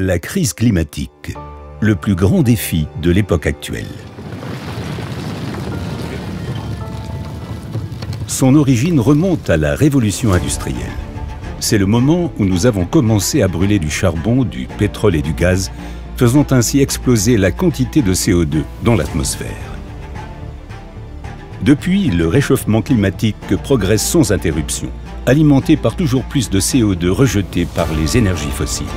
La crise climatique, le plus grand défi de l'époque actuelle. Son origine remonte à la révolution industrielle. C'est le moment où nous avons commencé à brûler du charbon, du pétrole et du gaz, faisant ainsi exploser la quantité de CO2 dans l'atmosphère. Depuis, le réchauffement climatique progresse sans interruption, alimenté par toujours plus de CO2 rejeté par les énergies fossiles.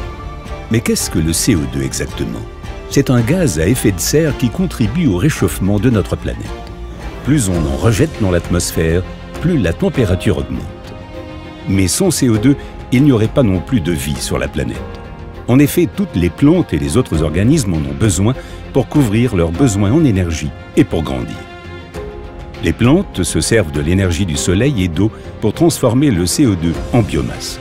Mais qu'est-ce que le CO2 exactement? C'est un gaz à effet de serre qui contribue au réchauffement de notre planète. Plus on en rejette dans l'atmosphère, plus la température augmente. Mais sans CO2, il n'y aurait pas non plus de vie sur la planète. En effet, toutes les plantes et les autres organismes en ont besoin pour couvrir leurs besoins en énergie et pour grandir. Les plantes se servent de l'énergie du soleil et d'eau pour transformer le CO2 en biomasse.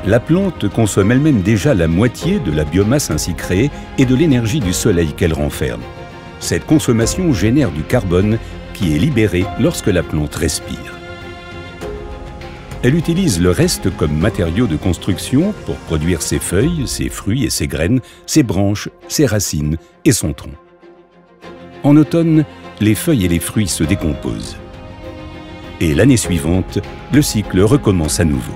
La plante consomme elle-même déjà la moitié de la biomasse ainsi créée et de l'énergie du soleil qu'elle renferme. Cette consommation génère du carbone qui est libéré lorsque la plante respire. Elle utilise le reste comme matériau de construction pour produire ses feuilles, ses fruits et ses graines, ses branches, ses racines et son tronc. En automne, les feuilles et les fruits se décomposent. Et l'année suivante, le cycle recommence à nouveau.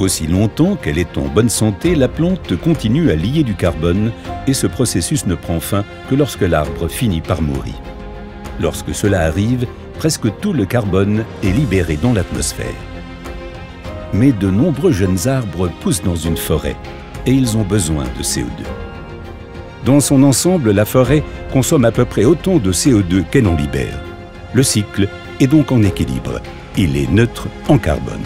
Aussi longtemps qu'elle est en bonne santé, la plante continue à lier du carbone et ce processus ne prend fin que lorsque l'arbre finit par mourir. Lorsque cela arrive, presque tout le carbone est libéré dans l'atmosphère. Mais de nombreux jeunes arbres poussent dans une forêt et ils ont besoin de CO2. Dans son ensemble, la forêt consomme à peu près autant de CO2 qu'elle en libère. Le cycle est donc en équilibre. Il est neutre en carbone.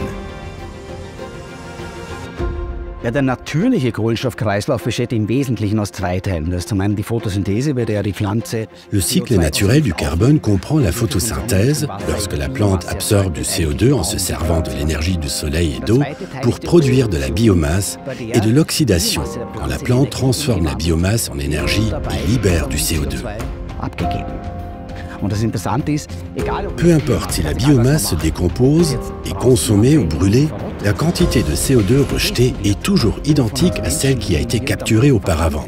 Ja, der natürliche Kohlenstoffkreislauf besteht im Wesentlichen aus zwei Teilen. Das ist zum einen die Photosynthese, bei der die Pflanze... Le cycle naturel du carbone comprend la photosynthèse, lorsque la plante absorbe du CO2 en se servant de l'énergie du soleil et d'eau pour produire de la biomasse, et de l'oxydation, quand la plante transforme la biomasse en énergie et libère du CO2. Peu importe si la biomasse se décompose, est consommée ou brûlée, la quantité de CO2 rejetée est toujours identique à celle qui a été capturée auparavant.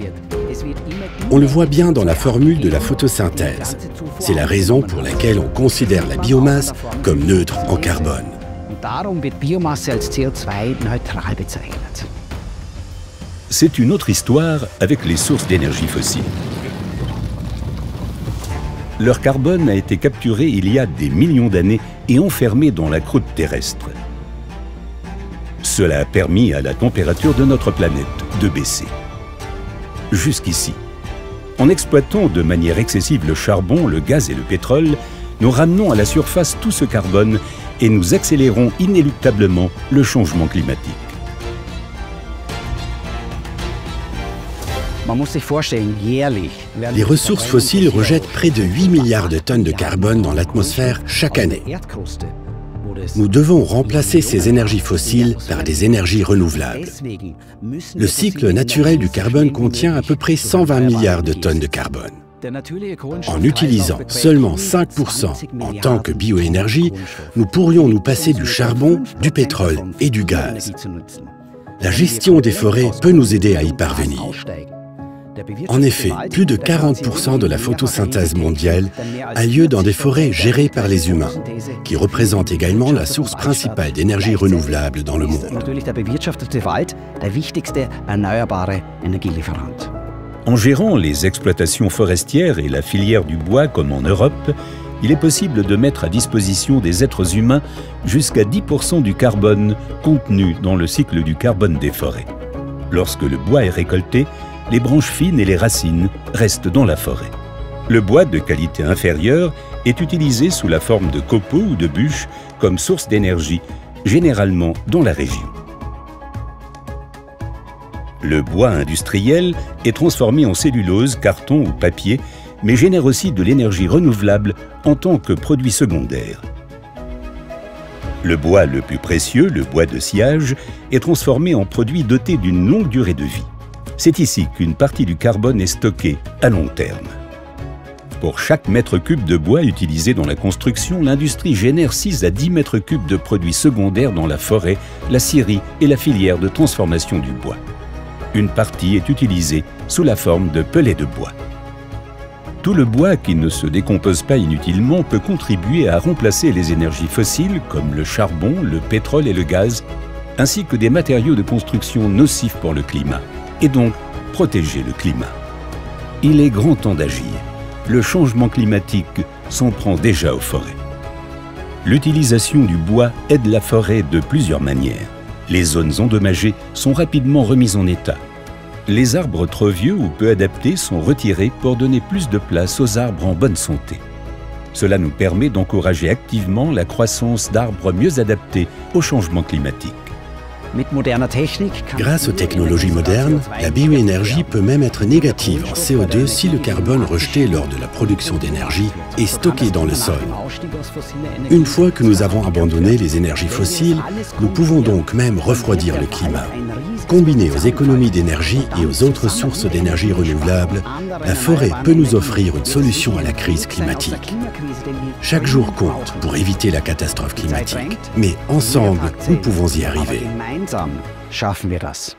On le voit bien dans la formule de la photosynthèse. C'est la raison pour laquelle on considère la biomasse comme neutre en carbone. C'est une autre histoire avec les sources d'énergie fossile. Leur carbone a été capturé il y a des millions d'années et enfermé dans la croûte terrestre. Cela a permis à la température de notre planète de baisser. Jusqu'ici. En exploitant de manière excessive le charbon, le gaz et le pétrole, nous ramenons à la surface tout ce carbone et nous accélérons inéluctablement le changement climatique. Les ressources fossiles rejettent près de 8 milliards de tonnes de carbone dans l'atmosphère chaque année. Nous devons remplacer ces énergies fossiles par des énergies renouvelables. Le cycle naturel du carbone contient à peu près 120 milliards de tonnes de carbone. En utilisant seulement 5% en tant que bioénergie, nous pourrions nous passer du charbon, du pétrole et du gaz. La gestion des forêts peut nous aider à y parvenir. En effet, plus de 40% de la photosynthèse mondiale a lieu dans des forêts gérées par les humains, qui représentent également la source principale d'énergie renouvelable dans le monde. En gérant les exploitations forestières et la filière du bois comme en Europe, il est possible de mettre à disposition des êtres humains jusqu'à 10% du carbone contenu dans le cycle du carbone des forêts. Lorsque le bois est récolté, les branches fines et les racines restent dans la forêt. Le bois de qualité inférieure est utilisé sous la forme de copeaux ou de bûches comme source d'énergie, généralement dans la région. Le bois industriel est transformé en cellulose, carton ou papier, mais génère aussi de l'énergie renouvelable en tant que produit secondaire. Le bois le plus précieux, le bois de sciage, est transformé en produit doté d'une longue durée de vie. C'est ici qu'une partie du carbone est stockée à long terme. Pour chaque mètre cube de bois utilisé dans la construction, l'industrie génère 6 à 10 mètres cubes de produits secondaires dans la forêt, la scierie et la filière de transformation du bois. Une partie est utilisée sous la forme de pellets de bois. Tout le bois qui ne se décompose pas inutilement peut contribuer à remplacer les énergies fossiles comme le charbon, le pétrole et le gaz, ainsi que des matériaux de construction nocifs pour le climat, et donc protéger le climat. Il est grand temps d'agir. Le changement climatique s'en prend déjà aux forêts. L'utilisation du bois aide la forêt de plusieurs manières. Les zones endommagées sont rapidement remises en état. Les arbres trop vieux ou peu adaptés sont retirés pour donner plus de place aux arbres en bonne santé. Cela nous permet d'encourager activement la croissance d'arbres mieux adaptés au changement climatique. Grâce aux technologies modernes, la bioénergie peut même être négative en CO2 si le carbone rejeté lors de la production d'énergie est stocké dans le sol. Une fois que nous avons abandonné les énergies fossiles, nous pouvons donc même refroidir le climat. Combiné aux économies d'énergie et aux autres sources d'énergie renouvelables, la forêt peut nous offrir une solution à la crise climatique. Chaque jour compte pour éviter la catastrophe climatique. Mais ensemble, nous pouvons y arriver. Gemeinsam schaffen wir das.